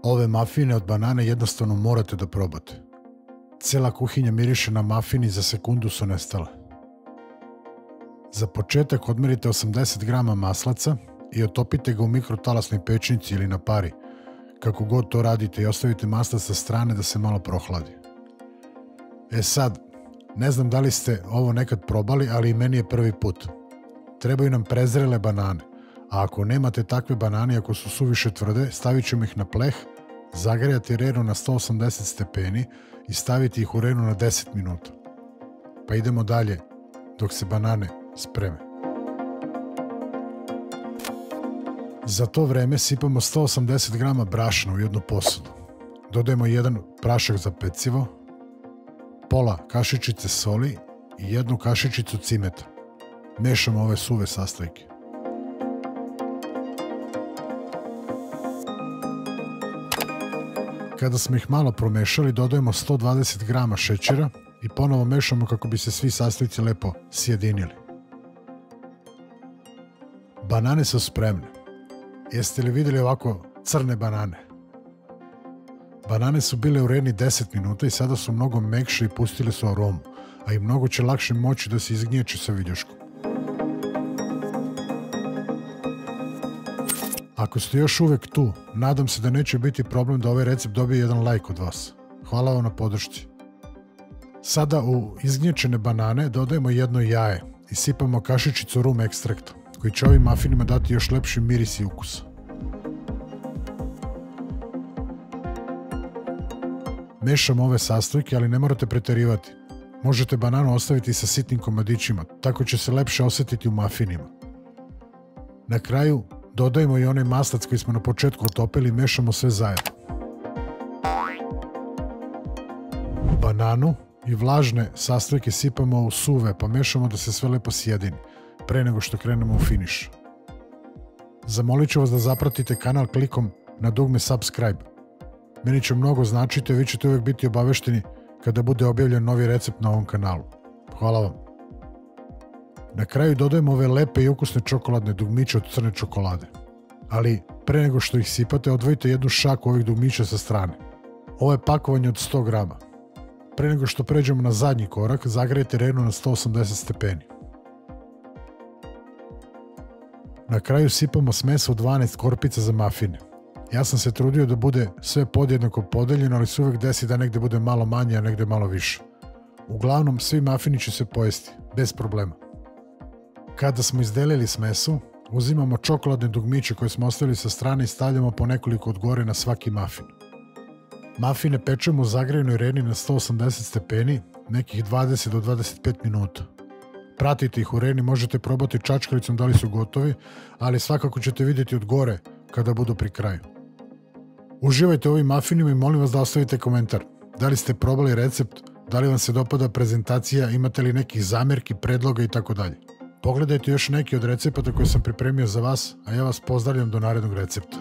Ove mafine od banane jednostavno morate da probate. Cela kuhinja miriše na mafin i za sekundu su nestale. Za početak odmerite 80 grama maslaca i otopite ga u mikrotalasnoj pećnici ili na pari, kako god to radite, i ostavite maslac sa strane da se malo prohladi. Sad, ne znam da li ste ovo nekad probali, ali i meni je prvi put. Trebaju nam prezrele banane, a ako nemate takve banane, ako su suviše tvrde, stavit ćemo ih na pleh, zagrejati renu na 180 stepeni i staviti ih u renu na 10 minuta. Pa idemo dalje dok se banane spreme. Za to vreme sipamo 180 grama brašna u jednu posudu. Dodajemo jedan prašak za pecivo, pola kašičice soli i jednu kašičicu cimeta. Mešamo ove suve sastojke. Kada smo ih malo promešali, dodajemo 120 grama šećera i ponovo mešamo kako bi se svi sastojci lepo sjedinili. Banane su spremne. Jeste li vidjeli ovako crne banane? Banane su bile u reni 10 minuta i sada su mnogo mekše i pustile su aromu, a i mnogo će lakše moći da se izgnječe sa viljuškom. Ako ste još uvek tu, nadam se da neće biti problem da ovaj recept dobije jedan like od vas. Hvala vam na podršci. Sada u izgnječene banane dodajemo jedno jaje i sipamo kašičicu rum ekstrakta, koji će ovim mafinima dati još lepši miris i ukus. Mešamo ove sastojke, ali ne morate preterivati. Možete bananu ostaviti sa sitnim komadićima, tako će se lepše osetiti u mafinima. Na kraju dodajemo i onaj maslac koji smo na početku otopili i mešamo sve zajedno. Bananu i vlažne sastojke sipamo u suve, pa mešamo da se sve lepo sjedini, pre nego što krenemo u finiš. Zamolit ću vas da zapratite kanal klikom na dugme subscribe. Meni će mnogo značiti, a vi ćete uvijek biti obavešteni kada bude objavljen novi recept na ovom kanalu. Hvala vam. Na kraju dodajemo ove lepe i ukusne čokoladne dugmiće od crne čokolade. Ali pre nego što ih sipate, odvojite jednu šaku ovih dugmića sa strane. Ovo je pakovanje od 100 grama. Pre nego što pređemo na zadnji korak, zagrejte renu na 180 stepeni. Na kraju sipamo smes od 12 korpica za mafine. Ja sam se trudio da bude sve podjednako podeljeno, ali se uvek desi da negde bude malo manje, a negde malo više. Uglavnom, svi mafini će se pojesti, bez problema. Kada smo izdelili smesu, uzimamo čokoladne dugmiće koje smo ostavili sa strane i stavljamo po nekoliko od gore na svaki mafin. Mafine pečemo u zagrejenoj reni na 180 stepeni, nekih 20 do 25 minuta. Pratite ih u reni, možete probati čačkalicom da li su gotovi, ali svakako ćete vidjeti od gore kada budu pri kraju. Uživajte u ovim mafinima i molim vas da ostavite komentar. Da li ste probali recept, da li vam se dopada prezentacija, imate li nekih zamerki, predloga i tako dalje. Pogledajte još neki od recepata koje sam pripremio za vas, a ja vas pozdravljam do narednog recepta.